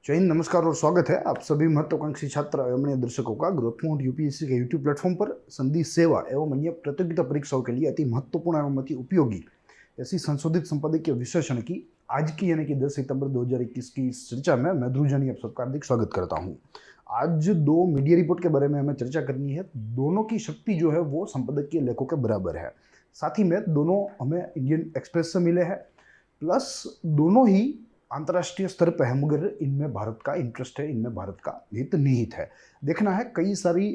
जय हिंद, नमस्कार और स्वागत है आप सभी महत्वाकांक्षी छात्र एवं दर्शकों का ग्रोथ मोड यूपीएससी के यूट्यूब प्लेटफॉर्म पर संधि सेवा एवं अन्य प्रतियोगिता परीक्षाओं के लिए अति महत्वपूर्ण एवं अति उपयोगी ऐसी संशोधित संपादकीय विश्लेषण की आज की यानी कि 10 सितंबर 2021 की इस चर्चा में मैं ध्रुव जानी आप सबका हार्दिक स्वागत करता हूं। आज दो मीडिया रिपोर्ट के बारे में हमें चर्चा करनी है। दोनों की शक्ति जो है वो संपादकीय लेखों के बराबर है। साथ ही में दोनों हमें इंडियन एक्सप्रेस से मिले हैं, प्लस दोनों ही अंतर्राष्ट्रीय स्तर पर है, मगर इनमें भारत का इंटरेस्ट है, इनमें भारत का हित निहित है। देखना है कई सारी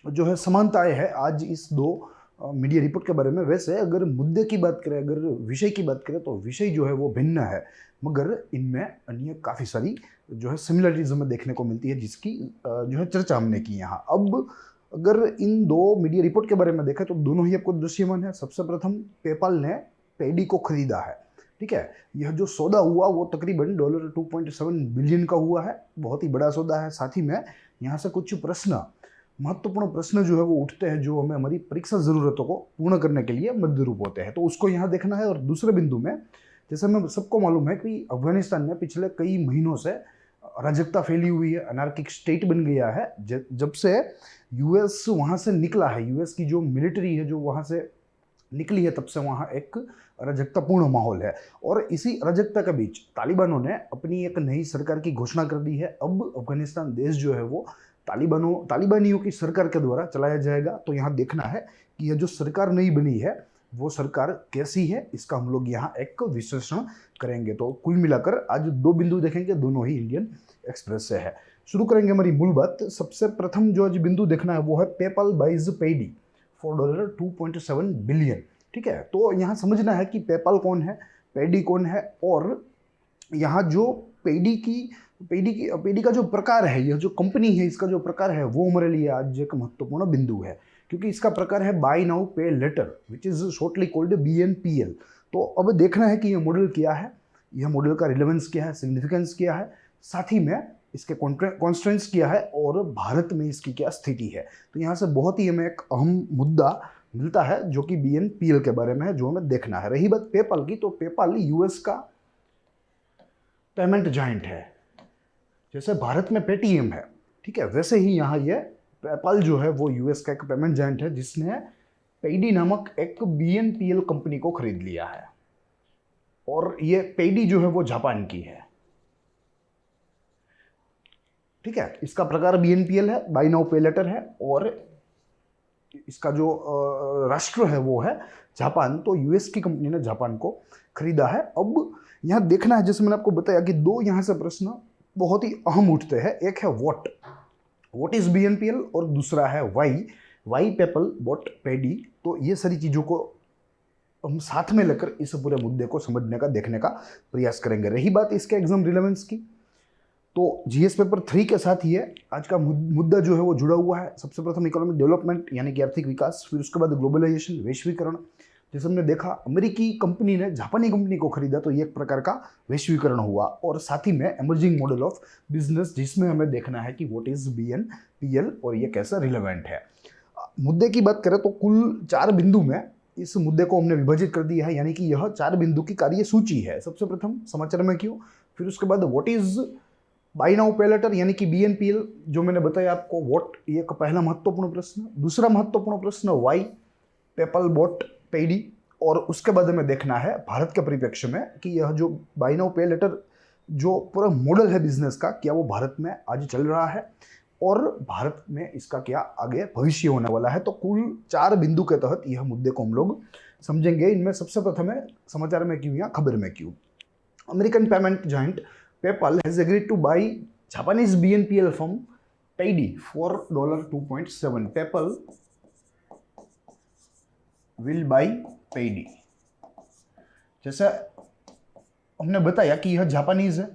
जो है समानताएं हैं आज इस दो मीडिया रिपोर्ट के बारे में। वैसे अगर मुद्दे की बात करें, अगर विषय की बात करें तो विषय जो है वो भिन्न है, मगर इनमें अन्य काफ़ी सारी जो है सिमिलरिटीज हमें देखने को मिलती है, जिसकी जो है चर्चा हमने की यहाँ। अब अगर इन दो मीडिया रिपोर्ट के बारे में देखें तो दोनों ही आपको दृश्यमान है। सबसे प्रथम पेपाल ने पेडी को खरीदा है, ठीक है। यह जो सौदा हुआ वो तकरीबन $2.7 बिलियन का हुआ है, बहुत ही बड़ा सौदा है। साथ ही में यहाँ से कुछ प्रश्न, महत्वपूर्ण प्रश्न जो है वो उठते हैं, जो हमें हमारी परीक्षा जरूरतों को पूर्ण करने के लिए मदरूप होते हैं, तो उसको यहाँ देखना है। और दूसरे बिंदु में, जैसे हमें सबको मालूम है कि अफगानिस्तान में पिछले कई महीनों से अराजकता फैली हुई है, अनार्किक स्टेट बन गया है। जब से यूएस वहाँ से निकला है, यूएस की जो मिलिट्री है जो वहाँ से निकली है, तब से वहाँ एक अराजकतापूर्ण माहौल है। और इसी अराजकता के बीच तालिबानों ने अपनी एक नई सरकार की घोषणा कर दी है। अब अफगानिस्तान देश जो है वो तालिबानियों की सरकार के द्वारा चलाया जाएगा। तो यहाँ देखना है कि यह जो सरकार नई बनी है वो सरकार कैसी है, इसका हम लोग यहाँ एक विश्लेषण करेंगे। तो कुल मिलाकर आज दो बिंदु देखेंगे, दोनों ही इंडियन एक्सप्रेस से है। शुरू करेंगे हमारी मूल बात। सबसे प्रथम जो आज बिंदु देखना है वो है PayPal buys Paidy for $2.7 billion, ठीक है। तो यहाँ समझना है कि पेपाल कौन है, पेडी कौन है, और यहाँ जो पेडी का जो प्रकार है, यह जो कंपनी है इसका जो प्रकार है वो हमारे लिए आज एक महत्वपूर्ण बिंदु है, क्योंकि इसका प्रकार है buy now pay later, which is shortly called BNPL। तो अब देखना है कि यह मॉडल क्या है, यह मॉडल का रिलेवेंस क्या है, सिग्निफिकेंस क्या है, साथ ही में इसके कॉन्स्टेंट्स क्या है और भारत में इसकी क्या स्थिति है। तो यहाँ से बहुत ही हमें एक अहम मुद्दा मिलता है जो कि BNPL के बारे में है, जो हमें देखना है। रही बात पेपाल की, तो पेपाल यूएस का पेमेंट जायंट है। जैसे भारत में पेटीएम है, ठीक है, वैसे ही यहाँ ये पेपाल जो है वो यूएस का एक पेमेंट जायंट है, जिसने पेडी नामक एक BNPL कंपनी को खरीद लिया है। और ये पेडी जो है वो जापान की है, ठीक है। इसका प्रकार BNPL है, बाय नाउ पे लेटर है, और इसका जो राष्ट्र है वो है जापान। तो यूएस की कंपनी ने जापान को खरीदा है। अब यहाँ देखना है, जैसे मैंने आपको बताया कि दो यहाँ से प्रश्न बहुत ही अहम उठते हैं। एक है व्हाट इज BNPL, और दूसरा है वाई पेपल बॉट पेडी। तो ये सारी चीज़ों को हम साथ में लेकर इस पूरे मुद्दे को समझने का, देखने का प्रयास करेंगे। रही बात इसके एग्जाम रिलेवेंस की, तो जीएस पेपर 3 के साथ ही है आज का मुद्दा जो है वो जुड़ा हुआ है। सबसे प्रथम इकोनॉमिक डेवलपमेंट यानी कि आर्थिक विकास, फिर उसके बाद ग्लोबलाइजेशन, वैश्वीकरण। जैसे हमने देखा अमेरिकी कंपनी ने जापानी कंपनी को खरीदा, तो ये एक प्रकार का वैश्वीकरण हुआ। और साथ ही में एमर्जिंग मॉडल ऑफ बिजनेस, जिसमें हमें देखना है कि व्हाट इज BNPL और ये कैसा रिलेवेंट है। मुद्दे की बात करें तो कुल 4 बिंदु में इस मुद्दे को हमने विभाजित कर दिया है, यानी कि यह 4 बिंदु की कार्य सूची है। सबसे प्रथम समाचार में क्यों, फिर उसके बाद what is by now pay letter यानी कि BNPL, जो मैंने बताया आपको, व्हाट ये का पहला महत्वपूर्ण प्रश्न। दूसरा महत्वपूर्ण प्रश्न वाई पेपल बॉट पेडी, और उसके बाद हमें देखना है भारत के परिप्रेक्ष्य में कि यह जो बाय नाउ पे लेटर जो पूरा मॉडल है बिजनेस का, क्या वो भारत में आज चल रहा है, और भारत में इसका क्या आगे भविष्य होने वाला है। तो कुल 4 बिंदु के तहत यह मुद्दे को हम लोग समझेंगे। इनमें सबसे प्रथम है समाचार में क्यों या खबर में क्यों। American payment giant PayPal has agreed to buy Japanese BNPL firm Paidy for $2.7. PayPal will buy Paidy। जैसा हमने बताया कि यह जापानीज है,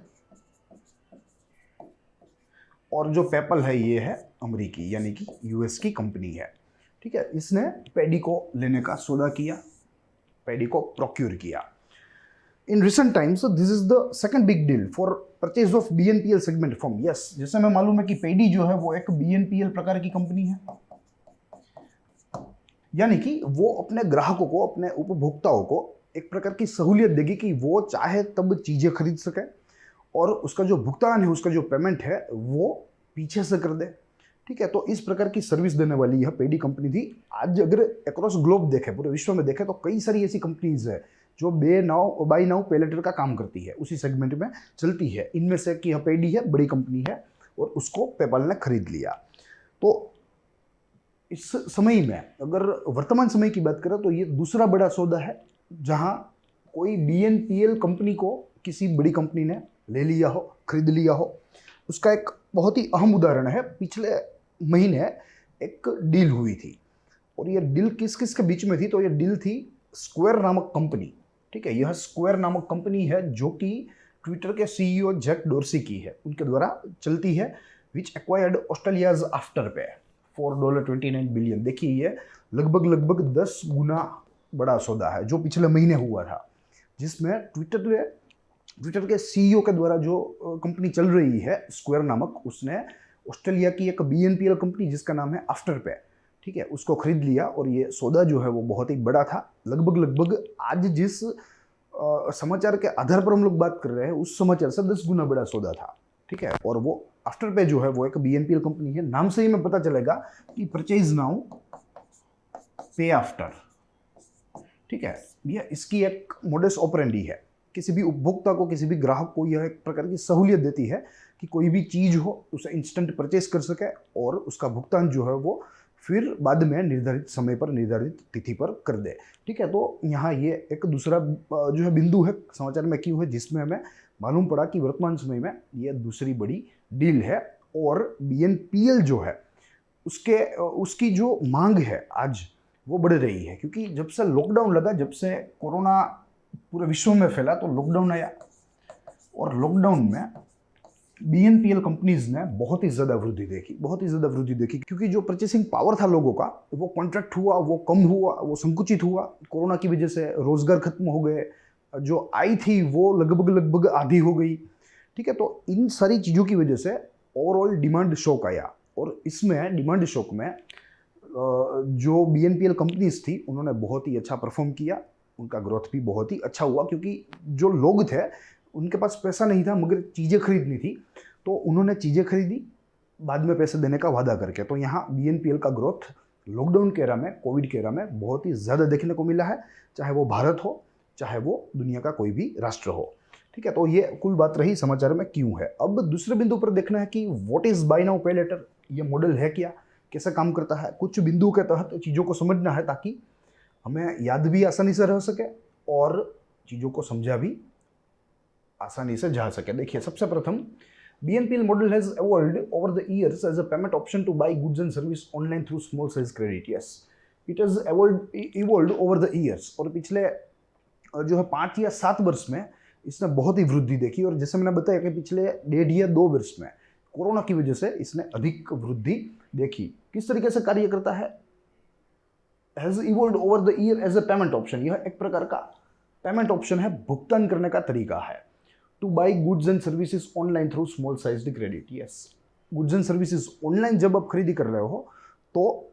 और जो PayPal है ये है अमेरिकी यानी कि यूएस की कंपनी है, ठीक है। इसने पेडी को लेने का सौदा किया, पेडी को प्रोक्यूर किया। In recent times, this is the second big deal for purchase of BNPL segment firm. Yes, जैसे हमें मालूम है कि पेडी जो है वो एक BNPL प्रकार की कंपनी है, यानी कि वो अपने ग्राहकों को, अपने उपभोक्ताओं को एक प्रकार की सहूलियत देगी कि वो चाहे तब चीजें खरीद सके, और उसका जो भुगतान है, उसका जो पेमेंट है वो पीछे से कर दे। ठीक है, तो इस प्रकार की सर्विस देने वाली यह पेडी कंपनी थी। आज अगर अक्रॉस ग्लोब देखें, पूरे विश्व में देखें, तो कई सारी ऐसी कंपनीज है जो बाई नाउ पे लेटर का काम करती है, उसी सेगमेंट में चलती है। इनमें से कि यह पेडी है, बड़ी कंपनी है, और उसको पेपाल ने खरीद लिया। तो इस समय में अगर वर्तमान समय की बात करें तो ये दूसरा बड़ा सौदा है जहां कोई बीएनपीएल कंपनी को किसी बड़ी कंपनी ने ले लिया हो, खरीद लिया हो। उसका एक बहुत ही अहम उदाहरण है, पिछले महीने एक डील हुई थी, और ये डील किस किस के बीच में थी, तो ये डील थी स्क्वायर नामक कंपनी। ठीक है, यह स्क्वायर नामक कंपनी है जो कि ट्विटर के सीईओ जैक डोर्सी की है, उनके द्वारा चलती है, विच एक्वायर्ड ऑस्ट्रेलियाज आफ्टरपे फॉर $29 बिलियन। देखिए ये लगभग 10 गुना बड़ा सौदा है जो पिछले महीने हुआ था, जिसमें ट्विटर के सीईओ के द्वारा जो कंपनी चल रही है स्क्वायर नामक, उसने ऑस्ट्रेलिया की एक बीएनपीएल कंपनी जिसका नाम है आफ्टरपे, ठीक है, उसको खरीद लिया। और ये सौदा जो है वो बहुत ही बड़ा था। लगभग आज जिस समाचार के आधार पर हम लोग बात कर रहे हैं उस समाचार से 10 गुना बड़ा सौदा था। ठीक है, और वो आफ्टरपे जो है वो एक बीएनपीएल कंपनी है। नाम से ही में पता चलेगा कि परचेज नाउ पे आफ्टर। ठीक है, ये इसकी एक मोडस ऑपरेंडी है। किसी भी उपभोक्ता को, किसी भी ग्राहक को यह एक प्रकार की सहूलियत देती है कि कोई भी चीज़ हो उसे इंस्टेंट परचेस कर सके, और उसका भुगतान जो है वो फिर बाद में निर्धारित समय पर, निर्धारित तिथि पर कर दे। ठीक है, तो यहाँ ये एक दूसरा जो है बिंदु है समाचार में क्यों है, जिसमें हमें मालूम पड़ा कि वर्तमान समय में ये दूसरी बड़ी डील है। और बीएनपीएल जो है उसकी जो मांग है आज वो बढ़ रही है, क्योंकि जब से लॉकडाउन लगा, जब से कोरोना पूरे विश्व में फैला, तो लॉकडाउन आया, और लॉकडाउन में बीएनपीएल कंपनीज ने बहुत ही ज़्यादा वृद्धि देखी, क्योंकि जो परचेसिंग पावर था लोगों का वो कॉन्ट्रैक्ट हुआ, वो कम हुआ, वो संकुचित हुआ। कोरोना की वजह से रोजगार खत्म हो गए, जो आई थी वो लगभग आधी हो गई। ठीक है, तो इन सारी चीज़ों की वजह से ओवरऑल डिमांड शॉक आया, और इसमें डिमांड शॉक में जो बीएनपीएल कंपनीज थी उन्होंने बहुत ही अच्छा परफॉर्म किया। उनका ग्रोथ भी बहुत ही अच्छा हुआ, क्योंकि जो लोग थे उनके पास पैसा नहीं था मगर चीज़ें खरीदनी थी, तो उन्होंने चीज़ें खरीदी बाद में पैसे देने का वादा करके। तो यहाँ बीएनपीएल का ग्रोथ लॉकडाउन के एरा में, कोविड के एरा में बहुत ही ज़्यादा देखने को मिला है, चाहे वो भारत हो, चाहे वो दुनिया का कोई भी राष्ट्र हो। ठीक है, तो ये कुल बात रही समाचार में क्यों है। अब दूसरे बिंदु पर देखना है कि what is by now pay letter, ये मॉडल है क्या, कैसे काम करता है। कुछ बिंदुओं के तहत चीज़ों को समझना है ताकि हमें याद भी आसानी से रह सके और चीज़ों को समझा भी आसानी से जा सके। देखिए, सबसे प्रथम BNPL model has evolved over the years as a payment option to buy goods and service online through small size credit. Yes, it has evolved over the years. और पिछले जो है 5 या 7 वर्ष में इसने बहुत ही वृद्धि देखी, और जैसे मैंने बताया कि पिछले 1.5 या 2 वर्ष में कोरोना की वजह से इसने अधिक वृद्धि देखी। किस तरीके से कार्य करता है, has evolved over the year as a payment option. यह एक प्रकार का पेमेंट ऑप्शन है, भुगतान करने का तरीका है। Two by goods and services online through small sized credit. Yes, goods and services online जब आप खरीदी कर रहे हो तो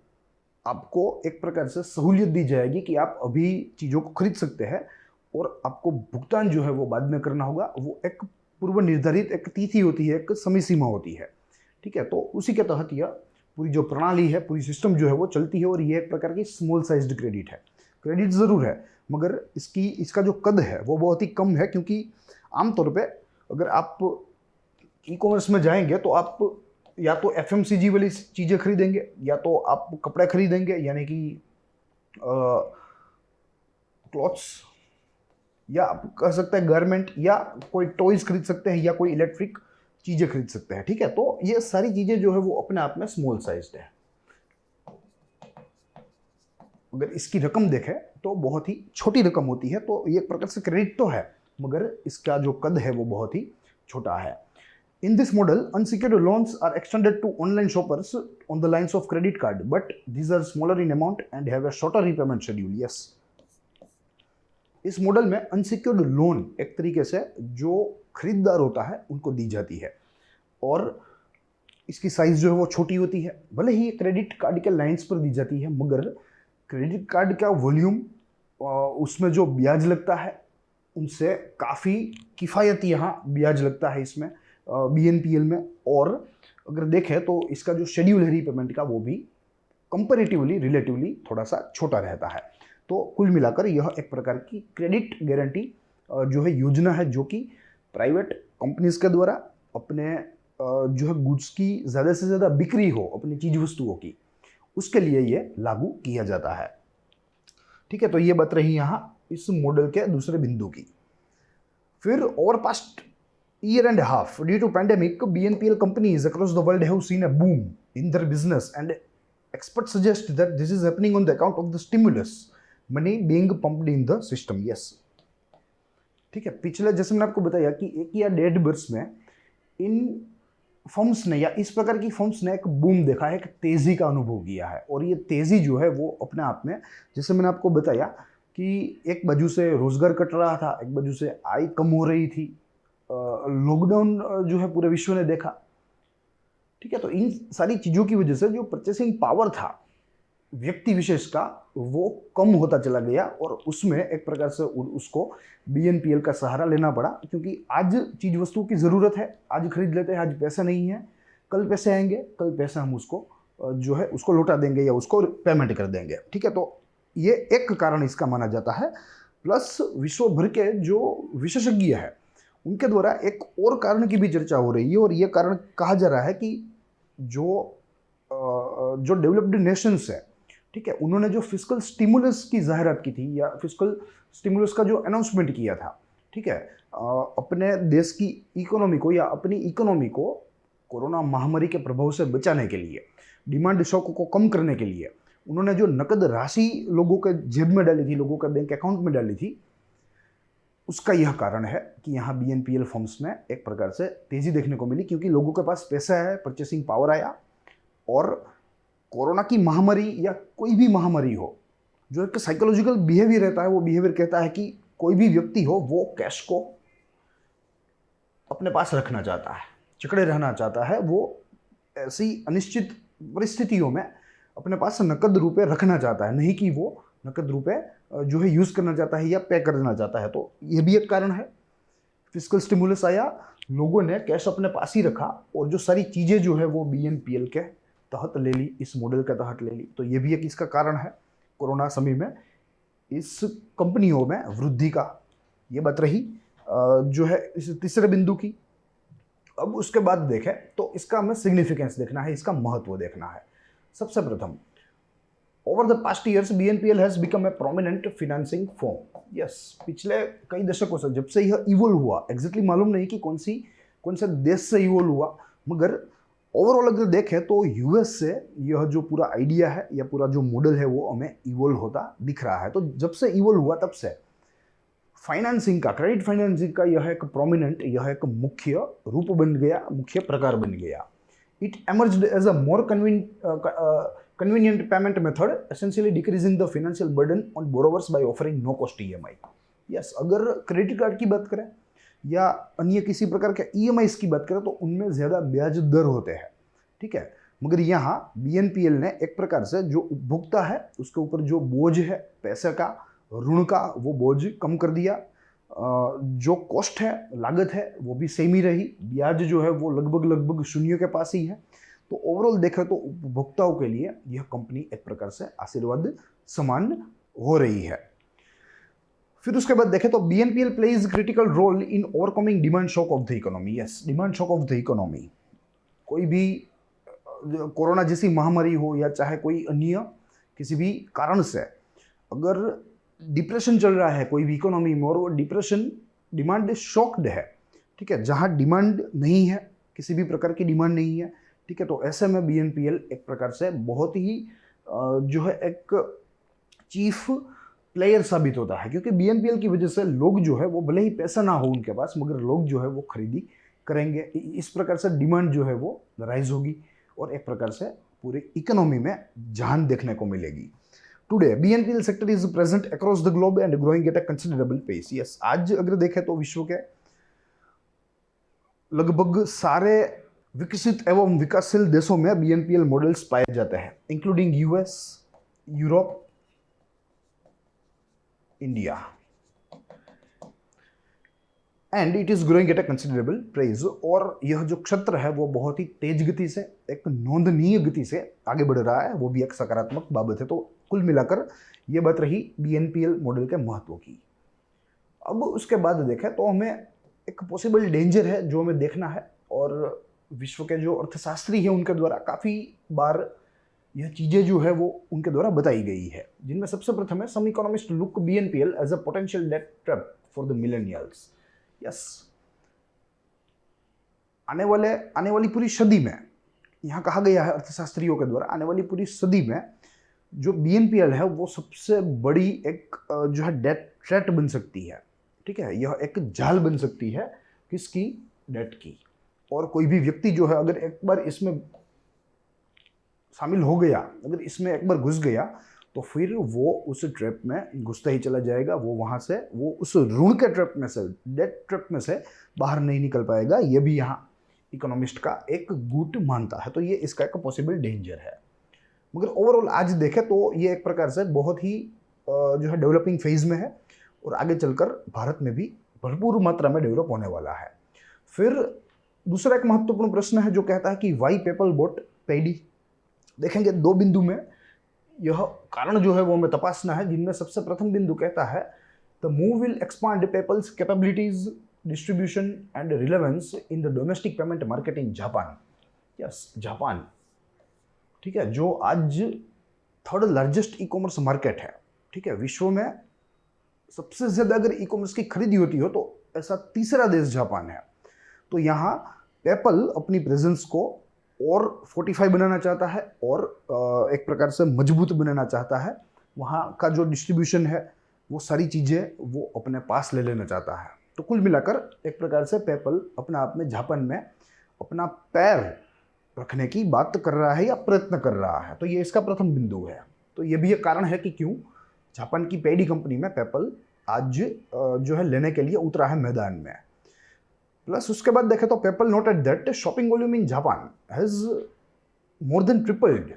आपको एक प्रकार से सहूलियत दी जाएगी कि आप अभी चीज़ों को खरीद सकते हैं, और आपको भुगतान जो है वो बाद में करना होगा। वो एक पूर्व निर्धारित एक तिथि होती है, एक समय सीमा होती है। ठीक है, तो उसी के तहत यह पूरी जो प्रणाली है, पूरी सिस्टम जो है वो चलती है, और ये एक प्रकार की स्मॉल साइज्ड क्रेडिट है। क्रेडिट ज़रूर है मगर इसका जो कद है वो बहुत ही कम है, क्योंकि आमतौर पे अगर आप ई कॉमर्स में जाएंगे तो आप या तो FMCG वाली चीज़ें खरीदेंगे, या तो आप कपड़े खरीदेंगे यानी कि क्लॉथ्स, या आप कह सकते हैं गारमेंट, या कोई टॉयज खरीद सकते हैं, या कोई इलेक्ट्रिक चीज़ें खरीद सकते हैं। ठीक है, तो ये सारी चीज़ें जो है वो अपने आप में स्मॉल साइज्ड है। अगर इसकी रकम देखें तो बहुत ही छोटी रकम होती है, तो ये एक प्रकार से क्रेडिट तो है मगर इसका जो कद है वो बहुत ही छोटा है। In this model unsecured loans are extended to online shoppers on the lines of credit card, but these are smaller in amount and have a shorter repayment schedule. Yes, इस मॉडल में अनसिक्योर्ड लोन एक तरीके से जो खरीदार होता है उनको दी जाती है, और इसकी साइज जो है वो छोटी होती है। भले ही क्रेडिट कार्ड के लाइन्स पर दी जाती है मगर क्रेडिट कार्ड का वॉल्यूम, उसमें जो ब्याज लगता है उनसे काफ़ी किफ़ायती यहाँ ब्याज लगता है इसमें BNPL में। और अगर देखें तो इसका जो शेड्यूल है रीपेमेंट का वो भी कंपैरेटिवली रिलेटिवली थोड़ा सा छोटा रहता है। तो कुल मिलाकर यह एक प्रकार की क्रेडिट गारंटी जो है योजना है, जो कि प्राइवेट कंपनीज के द्वारा अपने जो है गुड्स की ज़्यादा से ज़्यादा बिक्री हो अपनी चीज वस्तुओं की, उसके लिए ये लागू किया जाता है। ठीक है, तो ये बात रही यहाँ इस मॉडल के दूसरे बिंदु की। फिर over past year and a half due to pandemic, BNPL companies across the world have seen a boom in their business, and experts suggest that this is happening on the account of the stimulus money being pumped in the system. Yes, ठीक है, पिछले जैसे मैंने आपको बताया कि 1 या 1.5 वर्ष में इन फर्म्स ने या इस प्रकार की फर्म्स ने एक बूम देखा है, एक तेजी का अनुभव किया है। और ये तेजी जो है वो अपने आप में, जैसे मैंने आपको बताया कि एक बाजू से रोजगार कट रहा था, एक बाजू से आय कम हो रही थी, लॉकडाउन जो है पूरे विश्व ने देखा। ठीक है, तो इन सारी चीज़ों की वजह से जो परचेसिंग पावर था व्यक्ति विशेष का वो कम होता चला गया, और उसमें एक प्रकार से उसको BNPL का सहारा लेना पड़ा, क्योंकि आज चीज़ वस्तुओं की ज़रूरत है, आज खरीद लेते हैं, आज पैसा नहीं है, कल पैसे आएंगे, कल पैसा हम उसको जो है उसको लौटा देंगे या उसको पेमेंट कर देंगे। ठीक है, तो ये एक कारण इसका माना जाता है। प्लस विश्व भर के जो विशेषज्ञ है उनके द्वारा एक और कारण की भी चर्चा हो रही है, और ये कारण कहा जा रहा है कि जो डेवलप्ड नेशंस है, ठीक है, उन्होंने जो फिस्कल स्टिमुलस की जाहिरात की थी या फिस्कल स्टिमुलस का जो अनाउंसमेंट किया था, ठीक है, अपने देश की इकोनॉमी को या अपनी इकोनॉमी को कोरोना महामारी के प्रभाव से बचाने के लिए, डिमांड शॉक को कम करने के लिए उन्होंने जो नकद राशि लोगों के जेब में डाली थी, लोगों के बैंक अकाउंट में डाली थी, उसका यह कारण है कि यहाँ BNPL फर्म्स में एक प्रकार से तेजी देखने को मिली, क्योंकि लोगों के पास पैसा है, परचेसिंग पावर आया, और कोरोना की महामारी या कोई भी महामारी हो, जो एक साइकोलॉजिकल बिहेवियर रहता है, वो बिहेवियर कहता है कि कोई भी व्यक्ति हो वो कैश को अपने पास रखना चाहता है, चिकड़े रहना चाहता है, वो ऐसी अनिश्चित परिस्थितियों में अपने पास नकद रुपए रखना चाहता है, नहीं कि वो नकद रुपए जो है यूज़ करना चाहता है या पे करना चाहता है। तो ये भी एक कारण है। फिस्कल स्टिमुलस आया, लोगों ने कैश अपने पास ही रखा, और जो सारी चीज़ें जो है वो BNPL के तहत ले ली, इस मॉडल के तहत ले ली। तो ये भी एक इसका कारण है कोरोना समय में इस कंपनियों में वृद्धि का। ये बात रही जो है इस तीसरे बिंदु की। अब उसके बाद देखें तो इसका हमें सिग्निफिकेंस देखना है, इसका महत्व देखना है। सबसे प्रथम, over the past years BNPL has become a prominent financing form. Yes, पिछले कई दशकों से जब से यह इवोल्व हुआ, एग्जैक्टली मालूम नहीं कि कौन से देश से इवोल्व हुआ, मगर ओवरऑल अगर देखें तो US से यह जो पूरा आइडिया है या पूरा जो मॉडल है वो हमें इवोल्व होता दिख रहा है। तो जब से इवोल्व हुआ तब से फाइनेंसिंग का, क्रेडिट फाइनेंसिंग का यह एक प्रोमिनेंट, यह एक मुख्य रूप बन गया, मुख्य प्रकार बन गया। It emerged as a more convenient payment method, essentially decreasing the financial burden on borrowers by offering no cost EMI. Yes, अगर क्रेडिट कार्ड की बात करें या अन्य किसी प्रकार के EMI की बात करें तो उनमें ज़्यादा ब्याज दर होते हैं, ठीक है, मगर यहाँ BNPL ने एक प्रकार से जो उपभोक्ता है उसके ऊपर जो बोझ है पैसे का, ऋण का, वो बोझ कम कर दिया। जो कॉस्ट है, लागत है, वो भी सेम ही रही, ब्याज जो है वो लगभग शून्य के पास ही है। तो ओवरऑल देखें तो उपभोक्ताओं के लिए यह कंपनी एक प्रकार से आशीर्वाद समान हो रही है। फिर उसके बाद देखें तो BNPL plays critical role in overcoming demand shock of the economy. Yes, demand shock of the economy, कोई भी कोरोना जैसी महामारी हो या चाहे कोई अन्य किसी भी कारण से अगर डिप्रेशन चल रहा है कोई भी इकोनॉमी में, और वो डिप्रेशन डिमांड शॉक्ड है, ठीक है, जहाँ डिमांड नहीं है, किसी भी प्रकार की डिमांड नहीं है, ठीक है, तो ऐसे में BNPL एक प्रकार से बहुत ही जो है एक चीफ प्लेयर साबित होता है, क्योंकि BNPL की वजह से लोग जो है वो भले ही पैसा ना हो उनके पास, मगर लोग जो है वो खरीदी करेंगे। इस प्रकार से डिमांड जो है वो राइज होगी और एक प्रकार से पूरी इकोनॉमी में जान देखने को मिलेगी। Today BNPL sector is present across the globe and growing at a considerable pace. Yes, आज अगर देखें तो विश्व के लगभग सारे विकसित एवं विकासशील देशों में BNPL मॉडल्स पाए जाते हैं, including US, Europe, India. And it is growing at a considerable praise. और यह जो क्षेत्र है वो बहुत ही तेज गति से, एक नोंदनीय गति से आगे बढ़ रहा है, वो भी एक सकारात्मक बाबत है। तो कुल मिलाकर ये बात रही BNPL मॉडल के महत्व की। अब उसके बाद देखें तो हमें एक पॉसिबल डेंजर है जो हमें देखना है, और विश्व के जो अर्थशास्त्री हैं उनके द्वारा काफ़ी बार यह चीज़ें जो है वो उनके द्वारा बताई गई है, जिनमें सबसे प्रथम है some economist look BNPL as a potential debt trap for the millennials. Yes, आने वाली पूरी सदी में, यहाँ कहा गया है अर्थशास्त्रियों के द्वारा, आने वाली पूरी सदी में जो BNPL है वो सबसे बड़ी एक जो है डेट थ्रेट बन सकती है। ठीक है, यह एक जाल बन सकती है किसकी? डेट की। और कोई भी व्यक्ति जो है अगर एक बार इसमें शामिल हो गया, अगर इसमें एक बार घुस गया, तो फिर वो उस ट्रैप में घुसता ही चला जाएगा। वो वहाँ से, वो उस ऋण के ट्रैप में से, डेट ट्रैप में से बाहर नहीं निकल पाएगा। ये भी यहाँ इकोनॉमिस्ट का एक गुट मानता है। तो ये इसका एक पॉसिबल डेंजर है। मगर ओवरऑल आज देखें तो ये एक प्रकार से बहुत ही जो है डेवलपिंग फेज में है, और आगे चलकर भारत में भी भरपूर मात्रा में डेवलप होने वाला है। फिर दूसरा एक महत्वपूर्ण प्रश्न है जो कहता है कि वाई पेपल बॉट पेडी। देखेंगे दो बिंदु में यह कारण जो है वो हमें तपासना है, जिनमें सबसे प्रथम बिंदु कहता है the move will expand PayPal's capabilities, distribution and relevance in the domestic payment market in Japan. Yes, Japan, ठीक है, जो आज third largest e commerce market है। ठीक है, विश्व में सबसे ज्यादा अगर ई कॉमर्स की खरीदी होती हो तो ऐसा तीसरा देश जापान है। तो यहाँ पेपल अपनी प्रेजेंस को और फोर्टिफाई बनाना चाहता है, और एक प्रकार से मजबूत बनाना चाहता है। वहाँ का जो डिस्ट्रीब्यूशन है वो सारी चीज़ें वो अपने पास ले लेना चाहता है। तो कुल मिलाकर एक प्रकार से पेपल अपने आप में जापान में अपना पैर रखने की बात कर रहा है या प्रयत्न कर रहा है। तो ये इसका प्रथम बिंदु है। तो ये भी एक कारण है कि क्यों जापान की पेडी कंपनी में पेपल आज जो है लेने के लिए उतरा है मैदान में। प्लस उसके बाद देखें तो PayPal noted that shopping volume in Japan has more than tripled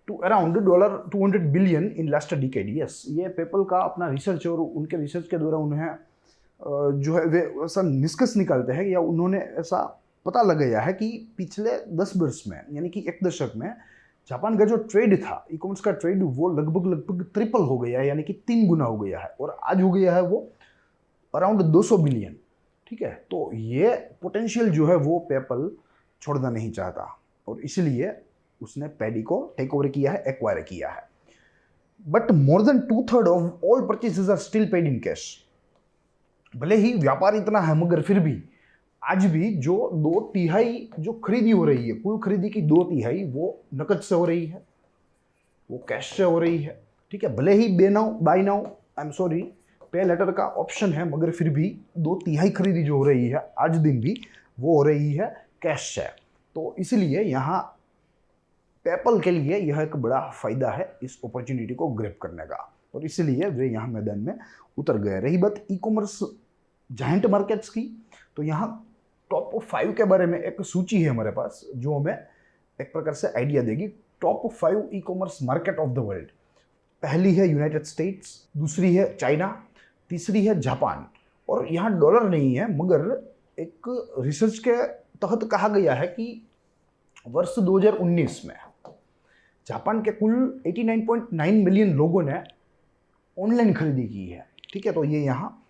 to around $200 billion in last decade. Yes, ये पेपल का अपना रिसर्च, और उनके रिसर्च के द्वारा उन्हें जो है वे ऐसा निष्कर्ष निकालते हैं या उन्होंने ऐसा पता लगाया है कि पिछले 10 वर्ष में, यानी कि एक दशक में, जापान का जो ट्रेड था, ई कॉमर्स का ट्रेड, वो लगभग ट्रिपल हो गया है, यानी कि 3 गुना हो गया है, और आज हो गया है वो अराउंड 200 बिलियन। ठीक है, तो ये पोटेंशियल जो है वो पेपल छोड़ना नहीं चाहता, और इसलिए उसने पेडी को टेक ओवर किया है, एक्वायर किया है। But more than 2/3 of all purchases are still paid in cash. भले ही व्यापार इतना है, मगर फिर भी आज भी जो 2/3 जो खरीदी हो रही है, कुल खरीदी की 2/3 वो नकद से हो रही है, वो कैश से हो रही है। ठीक है, भले ही बाय नाउ पे लेटर का ऑप्शन है, मगर फिर भी 2/3 खरीदी जो हो रही है आज दिन भी वो हो रही है कैश से। तो इसलिए यहाँ पेपल के लिए यह एक बड़ा फायदा है इस अपॉर्चुनिटी को ग्रैब करने का, और इसलिए वे यहाँ मैदान में उतर गए। रही बात ई कॉमर्स जायंट मार्केट्स की, तो यहाँ टॉप 5 के बारे में एक सूची है हमारे पास जो हमें एक प्रकार से आइडिया देगी। Top 5 E commerce market of the world. पहली है यूनाइटेड स्टेट्स, दूसरी है चाइना, तीसरी है जापान। और यहाँ डॉलर नहीं है, मगर एक रिसर्च के तहत कहा गया है कि वर्ष 2019 में जापान के कुल 89.9 मिलियन लोगों ने ऑनलाइन खरीदी की है। ठीक है, तो ये यहाँ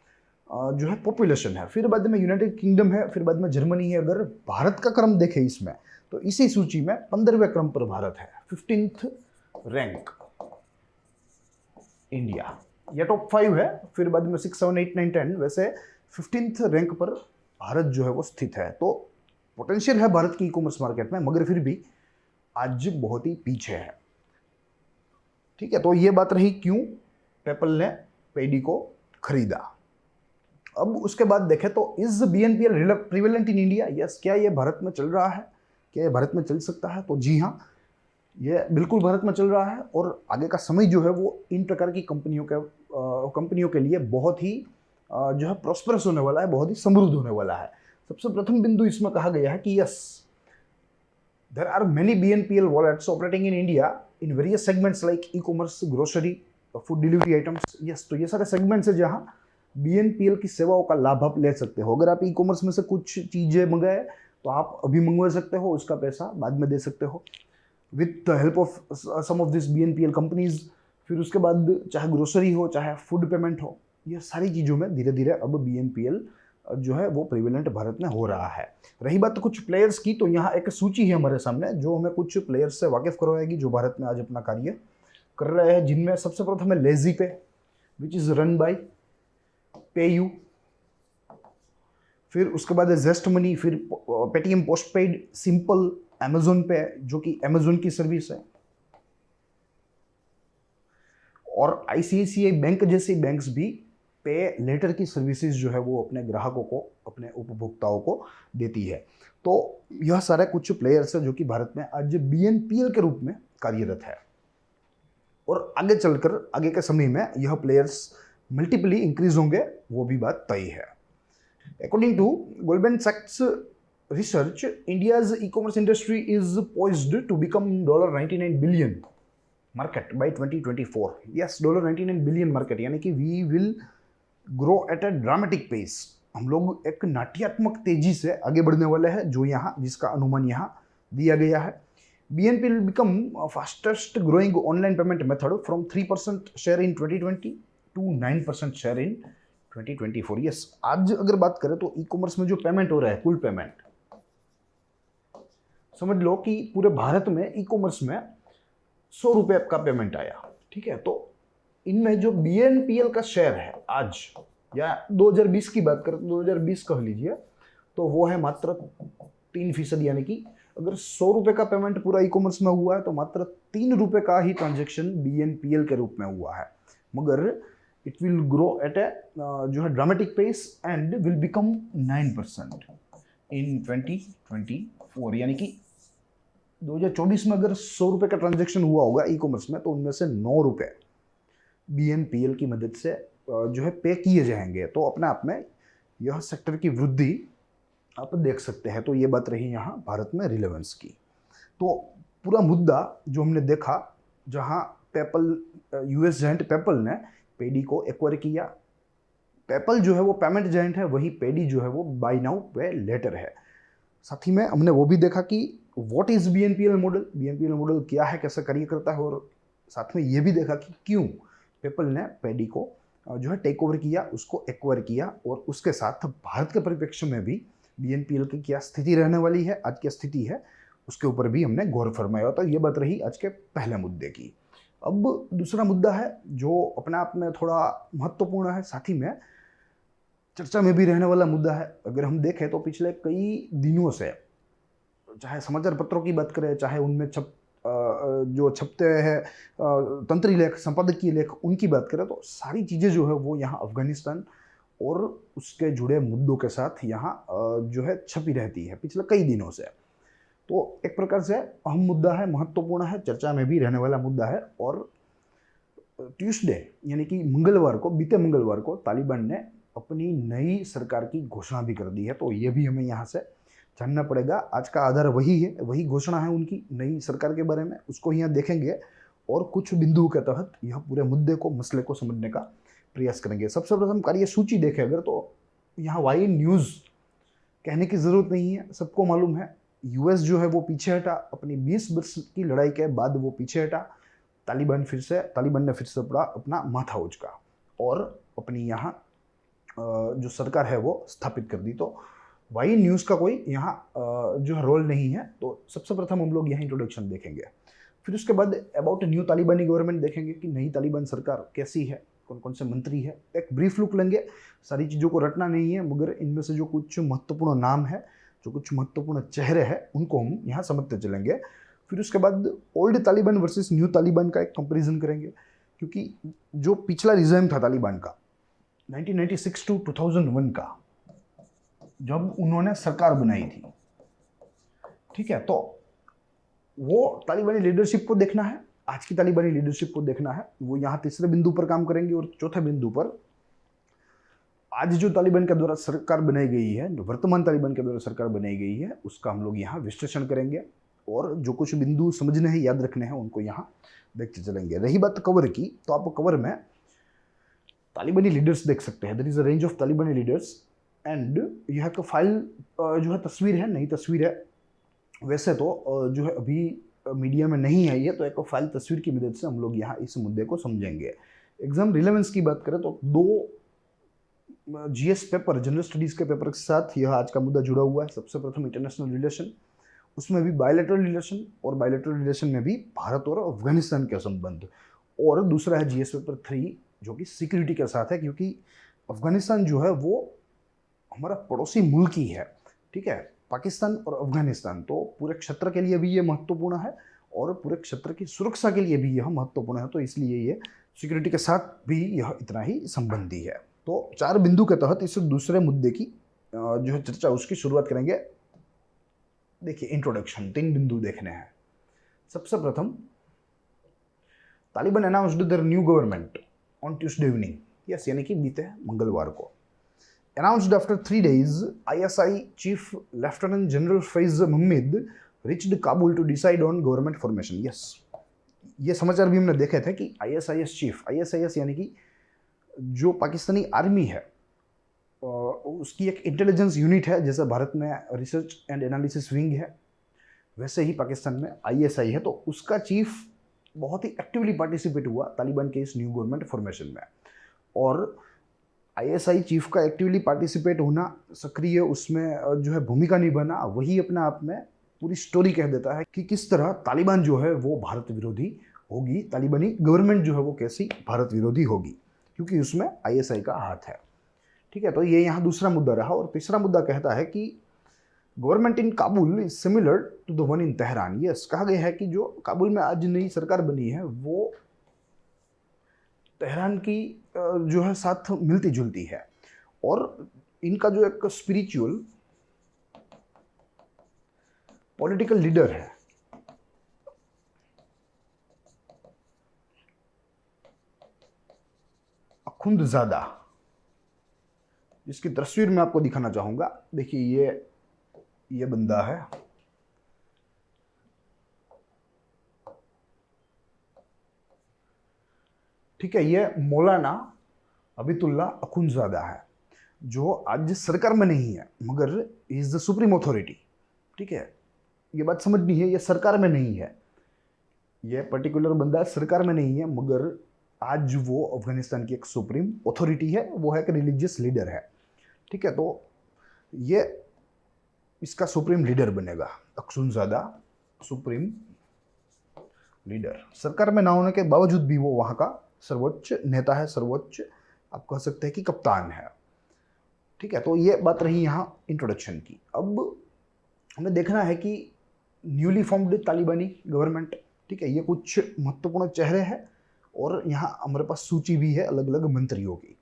जो है पॉपुलेशन है। फिर बाद में यूनाइटेड किंगडम है, फिर बाद में जर्मनी है। अगर भारत का क्रम देखें इसमें, तो इसी सूची में 15वें क्रम पर भारत है, 15th रैंक इंडिया। ये टॉप 5 है, फिर बाद में 6, 7, 8, 9, 10, वैसे 15th रैंक पर भारत जो है वो स्थित है। तो पोटेंशियल है भारत की ई कॉमर्स मार्केट में, मगर फिर भी आज बहुत ही पीछे है। ठीक है, तो ये बात रही क्यों पेपल ने पेडी को खरीदा। अब उसके बाद देखें तो is BNPL prevalent in India. Yes, क्या ये भारत में चल रहा है, क्या ये भारत में चल सकता है? तो जी हाँ, ये बिल्कुल भारत में चल रहा है, और आगे का समय जो है वो इन प्रकार की कंपनियों के लिए बहुत ही जो है प्रॉस्परस होने वाला है, बहुत ही समृद्ध होने वाला है। सबसे प्रथम बिंदु इसमें कहा गया है कि yes, there are many BNPL wallets operating in India in various segments like e commerce, grocery, food delivery items. Yes, तो ये सारे सेगमेंट्स है जहाँ BNPL की सेवाओं का लाभ आप ले सकते हो। अगर आप ई कॉमर्स में से कुछ चीज़ें मंगाए तो आप अभी मंगवा सकते हो, उसका पैसा बाद में दे सकते हो with the help of some of this BNPL companies. फिर उसके बाद चाहे ग्रोसरी हो चाहे फूड पेमेंट हो, ये सारी चीज़ों में धीरे धीरे अब BNPL जो है वो प्रिवेलेंट भारत में हो रहा है। रही बात कुछ प्लेयर्स की, तो यहाँ एक सूची है हमारे सामने जो हमें कुछ प्लेयर्स से वाकिफ करवाएगी जो भारत में आज अपना कार्य कर रहे हैं, जिनमें सबसे प्रथम है लेजी पे which is run by PayU. फिर उसके बाद है जेस्ट मनी, फिर पेटीएम पोस्टपेड, सिंपल, अमेजोन पे जो कि अमेजोन की सर्विस है, और ICICI बैंक जैसी बैंक्स भी पे लेटर की सर्विसेज जो है वो अपने ग्राहकों को, अपने उपभोक्ताओं को देती है। तो यह सारे कुछ प्लेयर्स हैं जो कि भारत में आज BNPL के रूप में कार्यरत है, और आगे चलकर आगे के समय में यह प्लेयर्स मल्टीपली इंक्रीज होंगे, वो भी बात तय है। अकॉर्डिंग टू गोल्डमैन सैक्स research, India's e-commerce industry is poised to become $99 billion market by 2024. Yes, $99 billion market, यानी कि we will grow at a dramatic pace. हम लोग एक नाट्यात्मक तेजी से आगे बढ़ने वाले हैं, जो यहाँ जिसका अनुमान यहाँ दिया गया है। BNPL will become fastest growing online payment method from 3% share in 2020 to 9% share in 2024. Yes, आज अगर बात करें तो ई-कॉमर्स में जो पेमेंट हो रहा है, कुल पेमेंट समझ लो कि पूरे भारत में ई-कॉमर्स में 100 रुपये का पेमेंट आया, ठीक है। तो इनमें जो BNPL का शेयर है आज, या 2020 की बात करें तो 2020 कह लीजिए, तो वो है मात्र 3%, यानी कि अगर 100 रुपये का पेमेंट पूरा ई-कॉमर्स में हुआ है तो मात्र 3 रुपये का ही ट्रांजेक्शन BNPL के रूप में हुआ है, मगर it will grow at a जो है dramatic pace and will become 9% in 2024। यानी कि 2024 में अगर 100 रुपये का ट्रांजेक्शन हुआ होगा ई-कॉमर्स में, तो उनमें से 9 रुपये BNPL की मदद से जो है पे किए जाएंगे। तो अपने आप में यह सेक्टर की वृद्धि आप देख सकते हैं। तो ये बात रही यहाँ भारत में रिलेवेंस की। तो पूरा मुद्दा जो हमने देखा, जहाँ पेपल, US जायंट पेपल ने पेडी को एक्वायर किया। पेपल जो है वो पेमेंट जायंट है, वही पेडी जो है वो बाय नाउ पे लेटर है। साथ ही में हमने वो भी देखा कि what is BNPL model, BNPL model क्या है, कैसे कार्य करता है, और साथ में ये भी देखा कि क्यों पेपल ने पेडी को जो है टेक ओवर किया, उसको एक्वायर किया, और उसके साथ भारत के परिप्रेक्ष्य में भी BNPL की क्या स्थिति रहने वाली है, आज क्या स्थिति है, उसके ऊपर भी हमने गौर फरमाया। तो ये बात रही आज के पहले मुद्दे की। अब दूसरा मुद्दा है जो अपने आप में थोड़ा महत्वपूर्ण है, साथ ही में चर्चा में भी रहने वाला मुद्दा है। अगर हम देखें तो पिछले कई दिनों से, चाहे समाचार पत्रों की बात करें, चाहे उनमें जो छपते हैं तंत्री लेख, संपादकीय लेख, उनकी बात करें, तो सारी चीज़ें जो है वो यहाँ अफगानिस्तान और उसके जुड़े मुद्दों के साथ यहाँ जो है छपी रहती है पिछले कई दिनों से। तो एक प्रकार से अहम मुद्दा है, महत्वपूर्ण है, चर्चा में भी रहने वाला मुद्दा है। और ट्यूसडे यानी कि मंगलवार को, बीते मंगलवार को तालिबान ने अपनी नई सरकार की घोषणा भी कर दी है। तो ये भी हमें यहाँ से जानना पड़ेगा। आज का आधार वही है, वही घोषणा है उनकी नई सरकार के बारे में, उसको यहाँ देखेंगे और कुछ बिंदुओं के तहत यह पूरे मुद्दे को, मसले को समझने का प्रयास करेंगे। सबसे प्रथम कार्य सूची देखें अगर, तो यहाँ वाई न्यूज़ कहने की ज़रूरत नहीं है, सबको मालूम है। US जो है वो पीछे हटा, अपनी 20 वर्ष की लड़ाई के बाद वो पीछे हटा। तालिबान ने फिर से अपना माथा उचका और अपनी यहाँ जो सरकार है वो स्थापित कर दी। तो वाई न्यूज़ का कोई यहाँ जो है रोल नहीं है। तो सबसे प्रथम हम लोग यहाँ इंट्रोडक्शन देखेंगे, फिर उसके बाद अबाउट न्यू तालिबानी गवर्नमेंट देखेंगे कि नई तालिबान सरकार कैसी है, कौन कौन से मंत्री है, एक ब्रीफ लुक लेंगे। सारी चीज़ों को रटना नहीं है, मगर इनमें से जो कुछ महत्वपूर्ण नाम है, जो कुछ महत्वपूर्ण चेहरे हैं, उनको हम यहाँ समझते चलेंगे। फिर उसके बाद old Taliban versus new Taliban का एक कंपैरिजन करेंगे, क्योंकि जो पिछला रिजाइम था तालिबान का 1996 टू 2001 का, जब उन्होंने सरकार बनाई थी, ठीक है, तो वो तालिबानी लीडरशिप को देखना है, आज की तालिबानी लीडरशिप को देखना है। वो यहाँ तीसरे बिंदु पर काम करेंगे। और चौथे बिंदु पर आज जो तालिबान के द्वारा सरकार बनाई गई है, जो वर्तमान तालिबान के द्वारा सरकार बनाई गई है, उसका हम लोग यहाँ विश्लेषण करेंगे और जो कुछ बिंदु समझने हैं, याद रखने हैं, उनको यहाँ देखते चलेंगे। रही बात कवर की, तो आप कवर में तालिबानी लीडर्स देख सकते हैं, there is a range of Talibani leaders and यह एक फाइल जो है तस्वीर है, नई तस्वीर है। वैसे तो जो है अभी मीडिया में नहीं है ये, तो एक फाइल तस्वीर की मदद से हम लोग यहाँ इस मुद्दे को समझेंगे। एग्जाम रिलेवेंस की बात करें तो 2 जीएस पेपर, जनरल स्टडीज़ के पेपर के साथ यह आज का मुद्दा जुड़ा हुआ है। सबसे प्रथम इंटरनेशनल रिलेशन, उसमें भी बायलैटरल रिलेशन, और बायलैटरल रिलेशन में भी भारत और अफगानिस्तान के संबंध। और दूसरा है जीएस पेपर 3 जो कि सिक्योरिटी के साथ है, क्योंकि अफगानिस्तान जो है वो हमारा पड़ोसी मुल्क ही है, ठीक है। पाकिस्तान और अफगानिस्तान तो पूरे क्षेत्र के लिए भी ये महत्वपूर्ण है और पूरे क्षेत्र की सुरक्षा के लिए भी यह महत्वपूर्ण है, तो इसलिए ये सिक्योरिटी के साथ भी यह इतना ही संबंधी है। तो 4 बिंदु के तहत इस दूसरे मुद्दे की जो है चर्चा उसकी शुरुआत करेंगे। देखिए इंट्रोडक्शन, 3 बिंदु देखने हैं। सबसे प्रथम, Taliban announced their new government on Tuesday evening, yes, यानी कि बीते मंगलवार को। Announced after 3 days, ISI Chief Lieutenant General Faiz Mohammed reached Kabul to decide on government formation. Yes, ये समाचार भी हमने देखे थे कि ISIS चीफ, ISIS यानी कि जो पाकिस्तानी आर्मी है उसकी एक इंटेलिजेंस यूनिट है। जैसे भारत में रिसर्च एंड एनालिसिस विंग है, वैसे ही पाकिस्तान में ISI है। तो उसका चीफ बहुत ही एक्टिवली पार्टिसिपेट हुआ तालिबान के इस न्यू गवर्नमेंट फॉर्मेशन में। और ISI चीफ का एक्टिवली पार्टिसिपेट होना, सक्रिय उसमें जो है भूमिका निभाना, वही अपने आप में पूरी स्टोरी कह देता है कि किस तरह तालिबान जो है वो भारत विरोधी होगी, तालिबानी गवर्नमेंट जो है वो कैसी भारत विरोधी होगी, क्योंकि उसमें ISI का हाथ है, ठीक है। तो ये यहाँ दूसरा मुद्दा रहा। और तीसरा मुद्दा कहता है कि government in Kabul is similar to the one in Tehran. Yes, कहा गया है कि जो काबुल में आज नई सरकार बनी है वो तेहरान की जो है साथ मिलती जुलती है। और इनका जो एक स्पिरिचुअल पॉलिटिकल लीडर है अखुंदजादा, जिसकी तस्वीर मैं आपको दिखाना चाहूंगा। देखिए ये बंदा है, ठीक है। ये मौलाना अबितुल्ला अखुंदजादा है, जो आज सरकार में नहीं है मगर इज द सुप्रीम अथॉरिटी, ठीक है। ये बात समझनी है, ये सरकार में नहीं है, ये पर्टिकुलर बंदा सरकार में नहीं है, मगर आज वो अफगानिस्तान की एक सुप्रीम अथॉरिटी है, वो है एक रिलीजियस लीडर है, ठीक है। तो ये इसका सुप्रीम लीडर बनेगा, अखुंदजादा सुप्रीम लीडर। सरकार में ना होने के बावजूद भी वो वहाँ का सर्वोच्च नेता है, सर्वोच्च आप कह सकते हैं कि कप्तान है, ठीक है। तो ये बात रही यहाँ इंट्रोडक्शन की। अब हमें देखना है कि न्यूली फॉर्म्ड तालिबानी गवर्नमेंट, ठीक है, ये कुछ महत्वपूर्ण चेहरे हैं और यहाँ हमारे पास सूची भी है अलग अलग मंत्रियों की।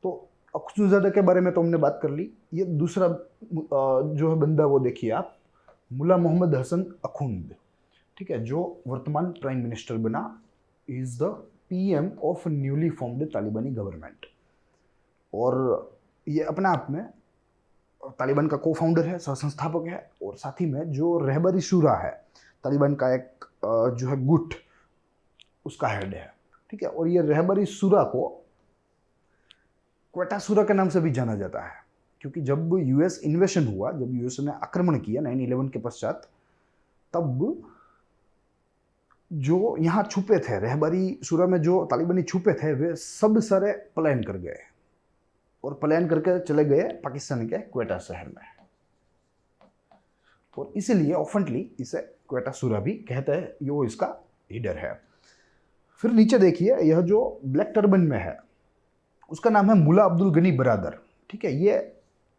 तो अखुंदजादा के बारे में तो हमने बात कर ली। ये दूसरा जो है बंदा वो देखिए आप, मुल्ला मोहम्मद हसन अखुंद, ठीक है, जो वर्तमान प्राइम मिनिस्टर बना, is the PM of newly formed तालिबानी गवर्नमेंट। और ये अपने आप में तालिबान का को-फाउंडर है, सह संस्थापक है, और साथ ही में जो रहबरी शूरा है तालिबान का एक जो है गुट, उसका हेड है, ठीक है। और ये रहबरी शूरा को क्वेटा शूरा के नाम से भी जाना जाता है, क्योंकि जब US इन्वेशन हुआ, जब US ने आक्रमण किया 9/11 के पश्चात, तब जो यहाँ छुपे थे रहबरी शूरा में, जो तालिबानी छुपे थे, वे सब सारे पलायन कर गए और पलायन करके चले गए पाकिस्तान के क्वेटा शहर में। और इसीलिए ऑफेंटली इसे क्वेटा शूरा भी कहते हैं, ये वो इसका लीडर है। फिर नीचे देखिए, यह जो ब्लैक टर्बन में है उसका नाम है मुल्ला अब्दुल गनी बरादर, ठीक है। ये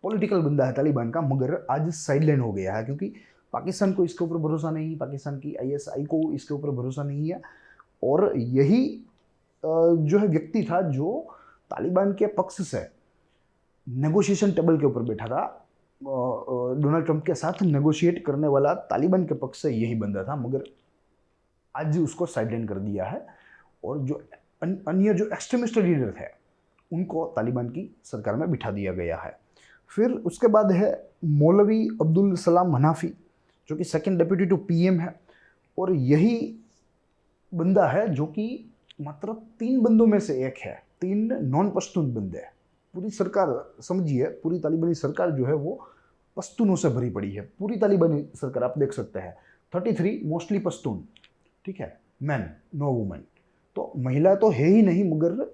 पॉलिटिकल बंदा है तालिबान का, मगर आज साइडलाइन हो गया है, क्योंकि पाकिस्तान को इसके ऊपर भरोसा नहीं, पाकिस्तान की ISI को इसके ऊपर भरोसा नहीं है। और यही जो है व्यक्ति था जो तालिबान के पक्ष से नेगोशिएशन टेबल के ऊपर बैठा था, डोनाल्ड ट्रंप के साथ नेगोशिएट करने वाला तालिबान के पक्ष से यही बंदा था, मगर आज उसको साइडलाइन कर दिया है। और जो अन्य जो एक्सट्रीमिस्ट लीडर थे उनको तालिबान की सरकार में बिठा दिया गया है। फिर उसके बाद है मौलवी अब्दुल सलाम हनाफी, जो कि सेकंड डेप्यूटी टू PM है। और यही बंदा है जो कि मात्र 3 बंदों में से एक है 3 नॉन पश्तून बंदे हैं। पूरी सरकार समझिए, पूरी तालिबानी सरकार जो है वो पश्तूनों से भरी पड़ी है। पूरी तालिबानी सरकार आप देख सकते हैं 33 मोस्टली पश्तून, ठीक है, मैन, नो वुमेन। तो महिला तो है ही नहीं, मगर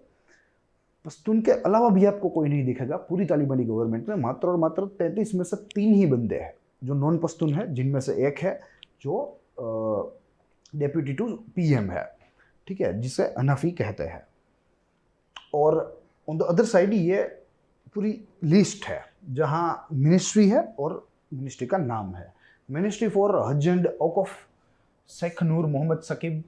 पश्तून के अलावा भी आपको कोई नहीं दिखेगा पूरी तालिबानी गवर्नमेंट में। मात्र और मात्र 33 में से 3 ही बंदे हैं जो नॉन पश्तून है, जिनमें से एक है जो डेप्यूटी टू पीएम है, ठीक है, जिसे हनाफी कहते हैं। और ऑन द अदर साइड ये पूरी लिस्ट है जहां मिनिस्ट्री है और मिनिस्ट्री का नाम है। Ministry for Hajj and Awqaf Sheikh Noor Mohammad Saqib,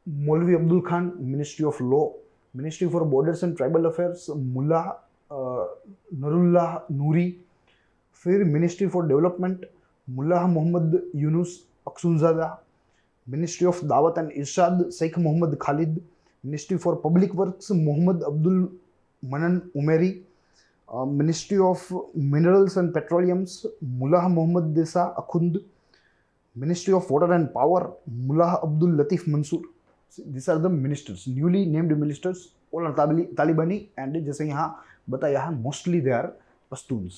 Maulvi Abdul Khan, ministry of law, ministry for borders and tribal affairs Mullah Narullah Noori, फिर ministry for development Mullah Mohammad Yunus Akhunzada, ministry of Dawat and Irshad Sheikh Mohammad Khalid, ministry for public works Mohammad Abdul Mannan Omari, ministry of minerals and petroleums Mullah Mohammad Esa Akhund, ministry of water and power Mullah Abdul Latif Mansoor. These are the ministers, newly named ministers, all are तालिबानी and जैसे यहाँ बताया है mostly they are Pashtuns.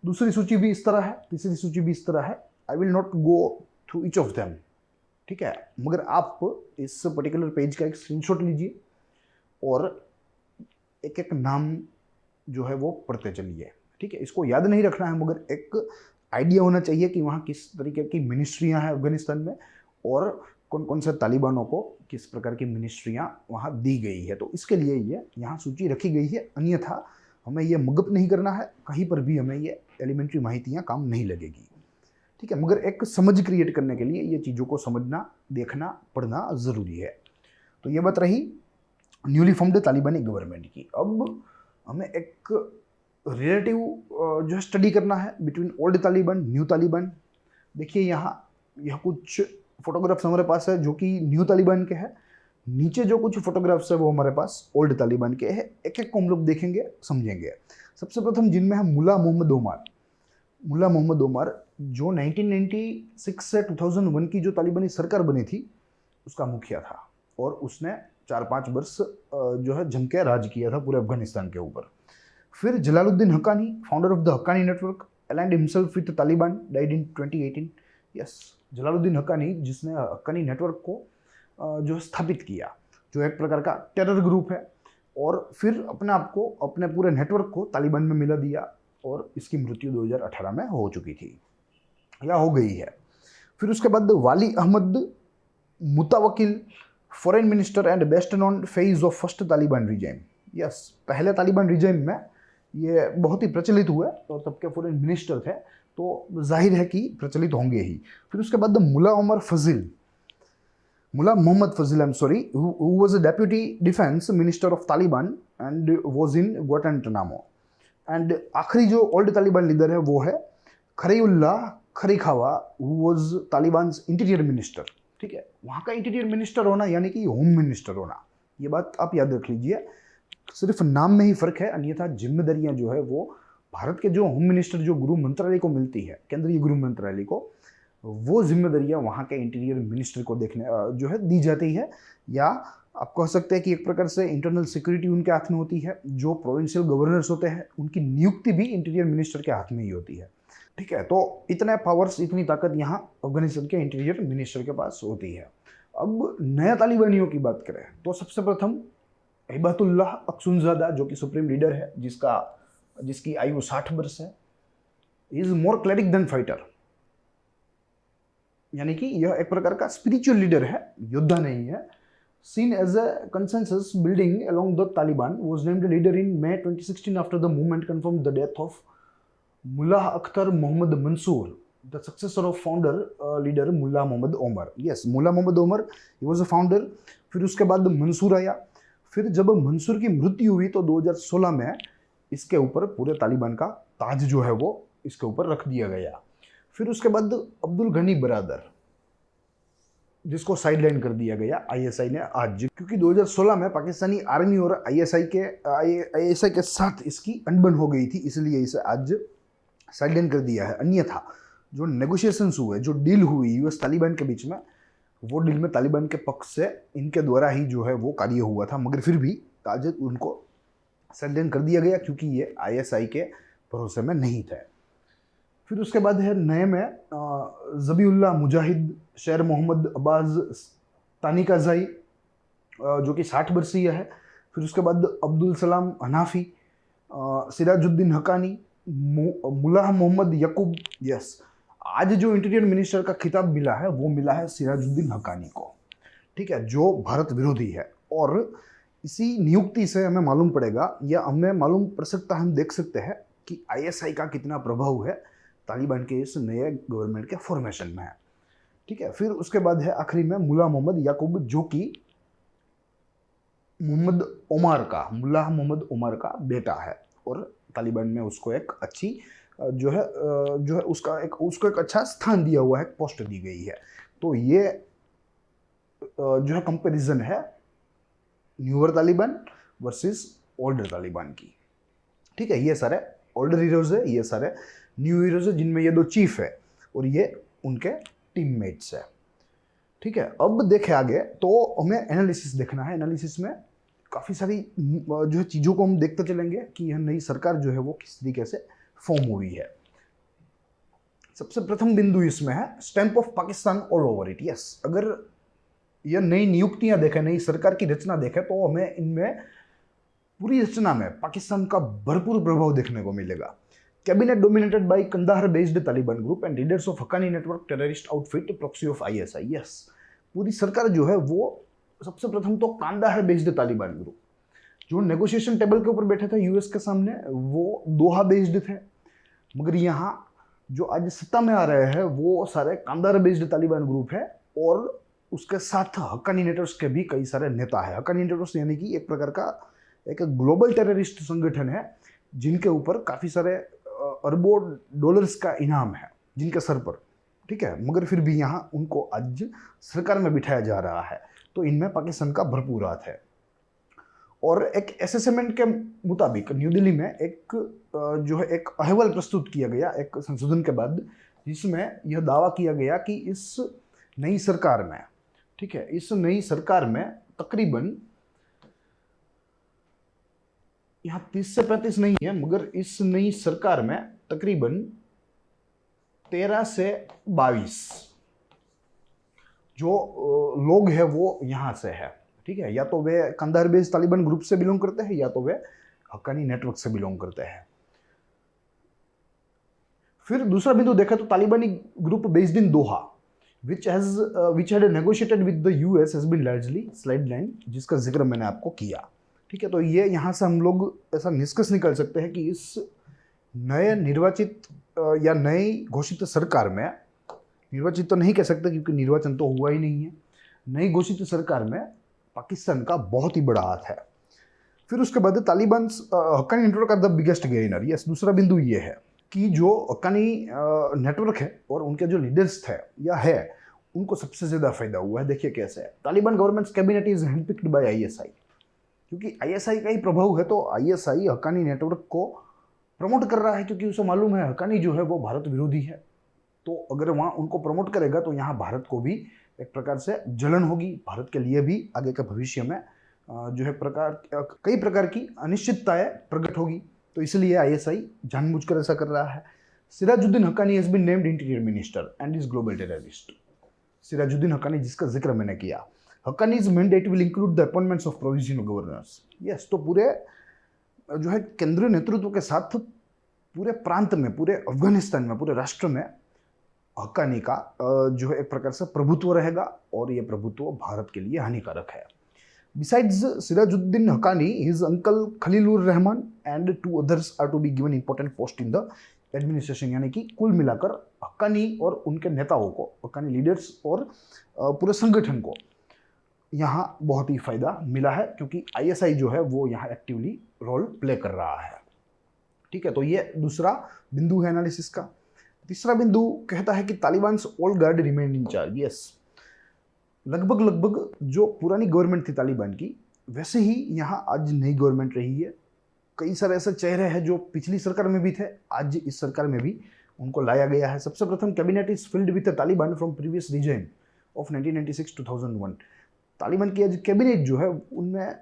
दूसरी सूची भी इस तरह है, तीसरी सूची भी इस तरह है। I will not go through each of them, ठीक है, मगर आप इस पर्टिकुलर पेज का एक स्क्रीनशॉट लीजिए और एक एक नाम जो है वो पढ़ते चलिए, ठीक है। इसको याद नहीं रखना है, मगर एक आइडिया होना चाहिए कि वहाँ किस तरीके की मिनिस्ट्रियाँ हैं अफगानिस्तान में और कौन कौन से तालिबानों को किस प्रकार की मिनिस्ट्रियाँ वहाँ दी गई है। तो इसके लिए ये यहाँ सूची रखी गई है, अन्यथा हमें ये मगप नहीं करना है, कहीं पर भी हमें ये एलिमेंट्री माहितियाँ काम नहीं लगेगी, ठीक है। मगर एक समझ क्रिएट करने के लिए ये चीज़ों को समझना, देखना, पढ़ना ज़रूरी है। तो ये बात रही न्यूली फॉर्म्ड तालिबानी गवर्नमेंट की। अब हमें एक रिलेटिव जो स्टडी करना है between old Taliban, new Taliban. देखिए यहाँ यह कुछ फोटोग्राफ्स हमारे पास है जो कि न्यू तालिबान के हैं। नीचे जो कुछ फोटोग्राफ्स है वो हमारे पास ओल्ड तालिबान के हैं। एक एक को हम लोग देखेंगे, समझेंगे। सबसे प्रथम जिनमें है मुल्ला मोहम्मद ओमर। मुल्ला मोहम्मद ओमर जो 1996 से 2001 की जो तालिबानी सरकार बनी थी उसका मुखिया था और उसने 4-5 वर्ष जो है जम के राज किया था पूरे अफगानिस्तान के ऊपर। फिर Jalaluddin Haqqani, founder of the Haqqani network, aligned himself with Taliban, died in 2018। Yes, Jalaluddin Haqqani जिसने हक्कानी नेटवर्क को जो स्थापित किया, जो एक प्रकार का टेरर ग्रुप है, और फिर अपने आप को, अपने पूरे नेटवर्क को तालिबान में मिला दिया और इसकी मृत्यु 2018 में हो चुकी थी या हो गई है। फिर उसके बाद वाली Ahmad Muttawakil, foreign minister and best known face of first Taliban regime. Yes, पहले तालिबान रिजाइम में ये बहुत ही प्रचलित हुए और तब के फॉरेन मिनिस्टर थे, तो जाहिर है कि प्रचलित होंगे ही। फिर उसके बाद Mullah Umar Fazil, Mullah Mohammad Fazil, I am sorry, who was a deputy defence minister of Taliban and was in Guantanamo. And आखिरी जो ओल्ड तालिबान लीडर है वो है Khairullah Khairkhwa, who was Taliban interior minister. ठीक है, वहाँ का इंटीरियर मिनिस्टर होना यानी कि होम मिनिस्टर होना, ये बात आप याद रख लीजिए। सिर्फ नाम में ही फर्क है, अन्यथा जिम्मेदारियां जो है वो भारत के जो होम मिनिस्टर, जो गृह मंत्रालय को मिलती है, केंद्रीय गृह मंत्रालय को, वो जिम्मेदारियां वहाँ के इंटीरियर मिनिस्टर को देखने जो है दी जाती है। या आप कह सकते हैं कि एक प्रकार से इंटरनल सिक्योरिटी उनके हाथ में होती है। जो प्रोविंशियल गवर्नर्स होते हैं उनकी नियुक्ति भी इंटीरियर मिनिस्टर के हाथ में ही होती है। ठीक है, तो इतने पावर्स, इतनी ताकत यहाँ अफगानिस्तान के इंटीरियर मिनिस्टर के पास होती है। अब नया तालिबानियों की बात करें तो सबसे प्रथम हिबातुल्लाह अक्सुनजादा, जो कि सुप्रीम लीडर है, जिसकी आयु 60 वर्ष है, is more cleric than fighter, यानी कि यह एक प्रकार का स्पिरिचुअल लीडर है, योद्धा नहीं है। Seen as a consensus building along the Taliban, was named leader in May 2016 after the movement confirmed the death of Mullah Akhtar Mohammad Mansour, the successor of founder leader Mullah Mohammad Omar. Yes, Mullah Mohammad Omar, he was a founder. फिर उसके बाद मंसूर आया। फिर जब मंसूर की मृत्यु हुई तो 2016 में इसके ऊपर पूरे तालिबान का ताज जो है वो इसके ऊपर रख दिया गया। फिर उसके बाद अब्दुल गनी बरादर, जिसको साइडलाइन कर दिया गया आईएसआई ने आज, क्योंकि 2016 में पाकिस्तानी आर्मी और आईएसआई के साथ इसकी अनबन हो गई थी, इसलिए इसे आज साइडलाइन कर दिया है। अन्यथा जो नेगोशिएशंस हुए, जो डील हुई यूएस तालिबान के बीच में, वो डील में तालिबान के पक्ष से इनके द्वारा ही जो है वो कार्य हुआ था, मगर फिर भी आज उनको साइडलाइन कर दिया गया क्योंकि ये आईएसआई के भरोसे में नहीं थे। फिर उसके बाद है नए में ज़बीउल्लाह मुजाहिद, शेर मोहम्मद अब्बास तानिकाज़ाई जो कि 60 वर्षीय है। फिर उसके बाद अब्दुल सलाम हनाफी, सिराजुद्दीन हक्कानी, मुल्ला मोहम्मद यकूब। यस, आज जो इंटीरियर मिनिस्टर का खिताब मिला है वो मिला है सिराजुद्दीन हक्कानी को, ठीक है, जो भारत विरोधी है। और इसी नियुक्ति से हमें मालूम पड़ेगा या हमें मालूम पड़ सकता है, हम देख सकते हैं कि आईएसआई का कितना प्रभाव है तालिबान के इस नए गवर्नमेंट के फॉर्मेशन में है, ठीक है। फिर उसके बाद है आखिरी में मुल्ला मोहम्मद याकूब, जो कि मुल्ला मोहम्मद उमर का बेटा है और तालिबान में उसको एक अच्छी जो है उसको एक अच्छा स्थान दिया हुआ है, पोस्ट दी गई है। तो ये जो है कंपैरिजन है newer Taliban versus older Taliban की, ठीक है। ये सारे ओल्डर हीरोज है, ये सारे न्यू हीरोज है, जिनमें ये 2 चीफ है और ये उनके टीममेट्स है, ठीक है। अब देखे आगे तो हमें एनालिसिस देखना है। एनालिसिस में काफ़ी सारी जो है चीज़ों को हम देखते चलेंगे कि यह नई सरकार जो है वो किस तरीके से फॉर्म हुई है। सबसे प्रथम बिंदु इसमें है stamp of Pakistan all over it. Yes, अगर यह नई नियुक्तियां देखें, नई सरकार की रचना देखें, तो हमें इनमें पूरी रचना में पाकिस्तान का भरपूर प्रभाव देखने को मिलेगा। Cabinet dominated by Kandahar based Taliban group and leaders of Haqqani network terrorist outfit proxy of ISI. Yes, पूरी सरकार जो है वो सबसे प्रथम तो कांदाहार बेस्ड तालिबान ग्रुप, जो नेगोशिएशन टेबल के ऊपर बैठे थे यूएस के सामने, वो दोहा बेस्ड थे। मगर यहाँ जो आज सत्ता में आ रहे हैं वो सारे कांदाहार बेस्ड तालिबान ग्रुप है और उसके साथ हक्कानी नेटवर्क्स के भी कई सारे नेता है। हक्कानी नेटवर्क्स यानी कि एक प्रकार का एक ग्लोबल टेररिस्ट संगठन है जिनके ऊपर काफ़ी सारे अरबों डॉलर्स का इनाम है जिनके सर पर, ठीक है। मगर फिर भी यहाँ उनको आज सरकार में बिठाया जा रहा है, तो इनमें पाकिस्तान का भरपूर हाथ है। और एक असेसमेंट के मुताबिक न्यू दिल्ली में एक जो है एक अहवाल प्रस्तुत किया गया एक संशोधन के बाद, जिसमें यह दावा किया गया कि इस नई सरकार में, ठीक है, इस नई सरकार में तकरीबन यहाँ 30 से 35 नहीं है, मगर इस नई सरकार में तकरीबन 13 से 22 जो लोग हैं वो यहाँ से है, ठीक है। या तो वे कंदाहार बेस्ड तालिबान ग्रुप से बिलोंग करते हैं या तो वे हक्कानी नेटवर्क से बिलोंग करते हैं। फिर दूसरा बिंदु देखा तो तालिबानी group based in Doha which had negotiated with the US has been largely sidelined, जिसका जिक्र मैंने आपको किया, ठीक है। तो ये यहाँ से हम लोग ऐसा निष्कर्ष निकाल सकते हैं कि इस नए निर्वाचित या नई घोषित सरकार में, निर्वाचित तो नहीं कह सकते क्योंकि निर्वाचन तो हुआ ही नहीं है, नई घोषित सरकार में पाकिस्तान का बहुत ही बड़ा हाथ है। फिर उसके बाद Taliban Haqqani network are the biggest gainer. Yes, दूसरा बिंदु ये है कि जो हक्कानी नेटवर्क है और उनके जो लीडर्स थे या है उनको सबसे ज़्यादा फायदा हुआ है। देखिए कैसे है, Taliban government's cabinet is handpicked by ISI, क्योंकि आईएसआई का ही प्रभाव है तो आईएसआई हक्कानी नेटवर्क को प्रमोट कर रहा है, क्योंकि उसे मालूम है हक्कानी जो है वो भारत विरोधी है। तो अगर वहाँ उनको प्रमोट करेगा तो यहाँ भारत को भी एक प्रकार से जलन होगी, भारत के लिए भी आगे के भविष्य में जो है कई प्रकार की अनिश्चितताएं प्रकट होगी। तो इसलिए आईएसआई जानबूझकर ऐसा कर रहा है। Sirajuddin Haqqani has been named interior minister and is global terrorist. Sirajuddin Haqqani, जिसका जिक्र मैंने किया, Haqqani's mandate will include the appointments of provisional governors. Yes, तो पूरे जो है केंद्रीय नेतृत्व के साथ पूरे प्रांत में, पूरे अफगानिस्तान में, पूरे राष्ट्र में हक्कानी का जो है एक प्रकार से प्रभुत्व रहेगा और ये प्रभुत्व भारत के लिए हानिकारक है। Besides Sirajuddin Haqqani, his uncle Khalilur Rahman and 2 others are to be given important post in the administration। यानी कि कुल मिलाकर हक्कानी और उनके नेताओं को, हक्कानी लीडर्स और पूरे संगठन को यहाँ बहुत ही फायदा मिला है, क्योंकि आईएसआई जो है वो यहाँ एक्टिवली रोल प्ले कर रहा है, ठीक है। तो ये दूसरा बिंदु है एनालिसिस का। तीसरा बिंदु कहता है कि Taliban all guard remain in charge. Yes, लगभग जो पुरानी गवर्नमेंट थी तालिबान की, वैसे ही यहाँ आज नई गवर्नमेंट रही है। कई सारे ऐसे चेहरे हैं जो पिछली सरकार में भी थे, आज इस सरकार में भी उनको लाया गया है। सबसे प्रथम cabinet is filled with Taliban from previous regime of 1996-2001। Taliban की आज कैबिनेट जो है उनमें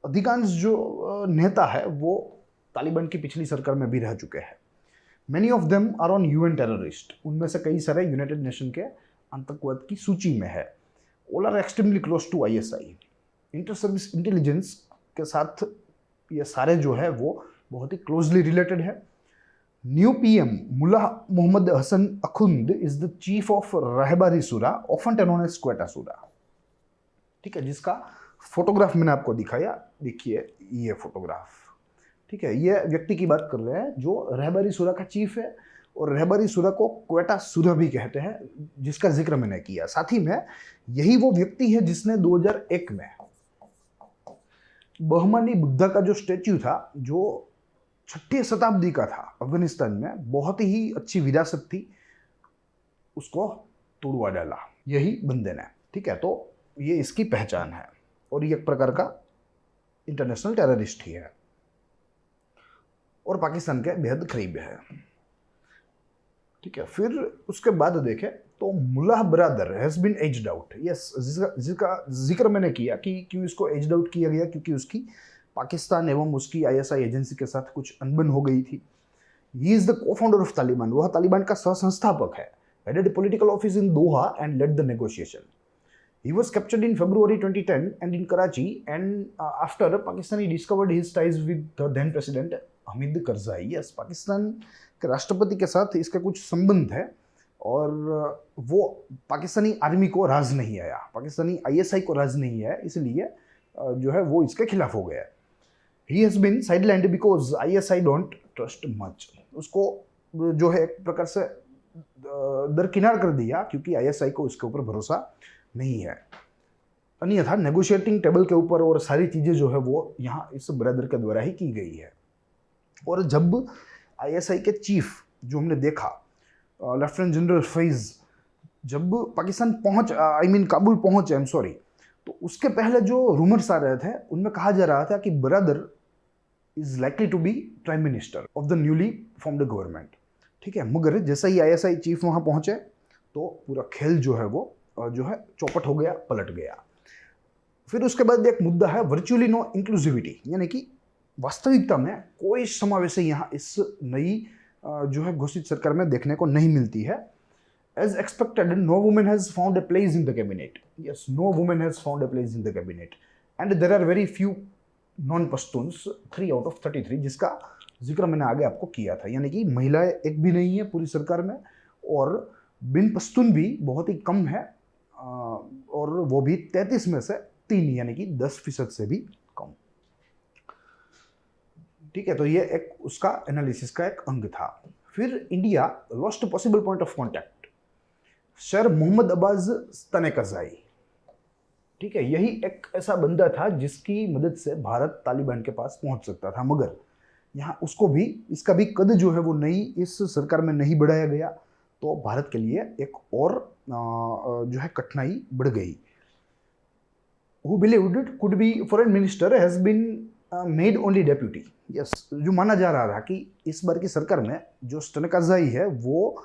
अधिकांश जो नेता है वो तालिबान की पिछली सरकार में भी रह चुके हैं। Many of them are on UN terrorist, उनमें से कई सारे यूनाइटेड नेशन के आतंकवाद की सूची में है। All are extremely close to ISI. Inter service intelligence के साथ ये सारे जो है वो बहुत ही क्लोजली रिलेटेड है। New PM Mullah Mohammad Hassan Akhund is the chief of Rehbari Shura, often known as Quetta सूरा। ठीक है, जिसका फोटोग्राफ मैंने आपको दिखाया, देखिए ये फोटोग्राफ। ठीक है, ये व्यक्ति की बात कर रहे हैं जो रहबारी सूरा का चीफ है, और रहबारी सूरा को क्वेटा सूरा भी कहते हैं, जिसका जिक्र मैंने किया। साथ ही में यही वो व्यक्ति है जिसने 2001 में बहमानी बुद्धा का जो स्टेच्यू था, जो 6वीं शताब्दी का था, अफगानिस्तान में बहुत ही अच्छी विरासत थी, उसको तोड़वा डाला यही बंदे ने। ठीक है, तो ये इसकी पहचान है, और ये एक प्रकार का इंटरनेशनल टेररिस्ट ही है और पाकिस्तान के बेहद करीब है। ठीक है, फिर उसके बाद देखें तो Mullah Baradar has been edged out. Yes, जिसका जिक्र मैंने किया कि क्यों इसको एज्ड आउट किया गया, क्योंकि उसकी पाकिस्तान एवं उसकी आईएसआई एजेंसी के साथ कुछ अनबन हो गई थी। He is the co-founder of Taliban, वह तालिबान का सह-संस्थापक है। Headed political office in Doha and led the negotiation. He was captured in February 2010 and in Karachi, and after Pakistani discovered his ties with the then president Hamid Karzai. Yes, Pakistan के राष्ट्रपति के साथ इसका कुछ संबंध है, और वो पाकिस्तानी आर्मी को राज नहीं आया, पाकिस्तानी आईएसआई को राज नहीं आया, इसलिए जो है वो इसके खिलाफ हो गया। He has been sidelined because ISI don't trust much. उसको जो है एक प्रकार से दरकिनार कर दिया, क्योंकि आईएसआई को उसके ऊपर भरोसा नहीं है। अन्यथा नेगोशिएटिंग टेबल के ऊपर और सारी चीज़ें जो है वो यहाँ इस ब्रदर के द्वारा ही की गई है। और जब आईएसआई के चीफ जो हमने देखा, लेफ्टिनेंट जनरल फैज़, जब पाकिस्तान पहुँच, काबुल पहुँचे, तो उसके पहले जो रूमर्स आ रहे थे उनमें कहा जा रहा था कि Baradar is likely to be prime minister of the newly formed government. ठीक है, मगर जैसा ही आईएसआई चीफ वहाँ पहुँचे तो पूरा खेल जो है वो जो है चौपट हो गया, पलट गया। फिर उसके बाद एक मुद्दा है वर्चुअली नो इंक्लूसिविटी, यानी कि वास्तविकता में कोई समावेश यहाँ इस नई जो है घोषित सरकार में देखने को नहीं मिलती है। As expected, no women has found a place in the cabinet. Yes, no women has found a place in the cabinet and there are very few non Pashtuns, 3 out of 33, जिसका जिक्र मैंने आगे आपको किया था। यानी कि महिलाएं एक भी नहीं है पूरी सरकार में, और बिन पश्तून भी बहुत ही कम है, और वो भी 33 में से 3, यानी कि 10% से भी कम। ठीक है, तो ये एक उसका एनालिसिस का एक अंग था। फिर India lost possible point of contact, Sher Mohammad Abbas Stanikzai. ठीक है, यही एक ऐसा बंदा था जिसकी मदद से भारत तालिबान के पास पहुंच सकता था, मगर यहाँ उसको भी, इसका भी कद जो है वो नई इस सरकार में नहीं बढ़ाया गया, तो भारत के लिए एक और जो है कठिनाई बढ़ गई। Who believed it could be foreign minister has been made only deputy. Yes, जो माना जा रहा था कि इस बार की सरकार में जो तनेकज़ाई है वो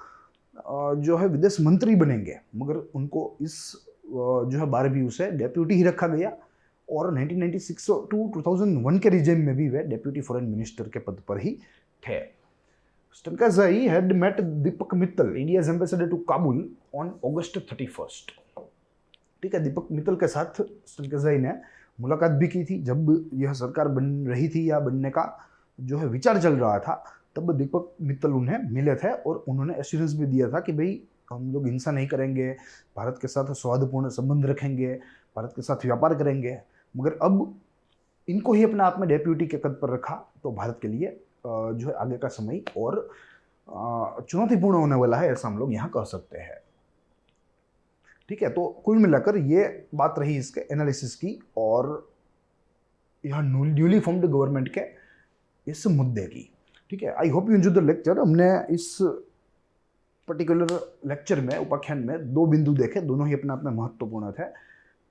जो है विदेश मंत्री बनेंगे, मगर उनको इस जो है बार भी उसे डेप्यूटी ही रखा गया, और 1996 टू 2001 के रिजेम में भी वे डेप्यूटी फॉरेन मिनिस्टर के पद पर ही थे। तनेकज़ाई had met Deepak Mittal, India's ambassador to Kabul, on August 31st. ठीक है, दीपक मित्तल के साथ तनेकज़ाई ने मुलाकात भी की थी जब यह सरकार बन रही थी या बनने का जो है विचार चल रहा था। तब दीपक मित्तल उन्हें मिले थे और उन्होंने एश्योरेंस भी दिया था कि भाई हम लोग हिंसा नहीं करेंगे, भारत के साथ सौहार्दपूर्ण संबंध रखेंगे, भारत के साथ व्यापार करेंगे। मगर अब इनको ही अपने आप में डेप्यूटी के पद पर रखा, तो भारत के लिए जो है आगे का समय और चुनौतीपूर्ण होने वाला है, ऐसा हम लोग यहाँ कह सकते हैं। ठीक है, तो कुल मिलाकर ये बात रही इसके एनालिसिस की और यह न्यूली फॉर्म्ड गवर्नमेंट के इस मुद्दे की। ठीक है, I hope you enjoy the lecture. हमने इस पर्टिकुलर लेक्चर में, उपाख्यान में 2 बिंदु देखे, दोनों ही अपने आप में महत्वपूर्ण थे।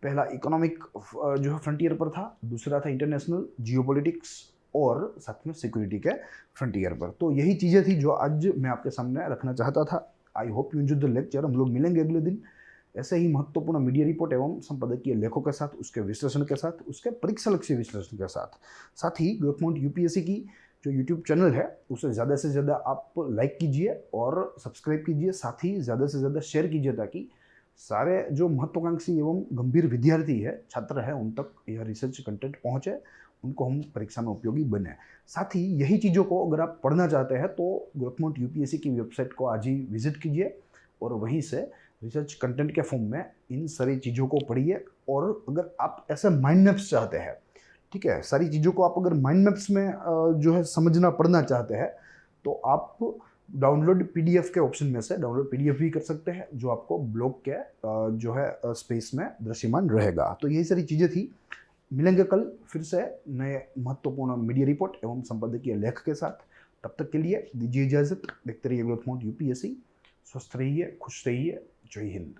पहला इकोनॉमिक जो है फ्रंटियर पर था, दूसरा था इंटरनेशनल जियोपॉलिटिक्स और साथ में सिक्योरिटी के फ्रंटियर पर। तो यही चीज़ें थी जो आज मैं आपके सामने रखना चाहता था। I hope you enjoy the lecture. हम लोग मिलेंगे अगले दिन ऐसे ही महत्वपूर्ण मीडिया रिपोर्ट एवं संपादकीय लेखों के साथ, उसके विश्लेषण के साथ, उसके परीक्षा लक्ष्य विश्लेषण के साथ ही ग्रोथ माउंट यूपीएससी की जो यूट्यूब चैनल है उसे ज़्यादा से ज़्यादा आप लाइक कीजिए और सब्सक्राइब कीजिए, साथ ही ज़्यादा से ज़्यादा शेयर कीजिए ताकि सारे जो महत्वाकांक्षी एवं गंभीर विद्यार्थी है, छात्र है, उन तक यह रिसर्च कंटेंट पहुँचे, उनको हम परीक्षा में उपयोगी बने। साथ ही यही चीज़ों को अगर आप पढ़ना चाहते हैं तो ग्रोथ माउंट यूपीएससी की वेबसाइट को आज ही विजिट कीजिए और वहीं से रिसर्च कंटेंट के फॉर्म में इन सारी चीज़ों को पढ़िए। और अगर आप ऐसे माइंड मैप्स चाहते हैं, ठीक है, सारी चीज़ों को आप अगर माइंड मैप्स में जो है समझना पढ़ना चाहते हैं तो आप डाउनलोड पीडीएफ के ऑप्शन में से डाउनलोड पीडीएफ भी कर सकते हैं, जो आपको ब्लॉग के जो है स्पेस में दृश्यमान रहेगा। तो यही सारी चीज़ें थी। मिलेंगे कल फिर से नए महत्वपूर्ण मीडिया रिपोर्ट एवं संपादकीय लेख के साथ। तब तक के लिए दीजिए इजाज़त। देखते रहिए ग्रोथ माउंट यूपीएससी। स्वस्थ रहिए, खुश रहिए। जय हिंद।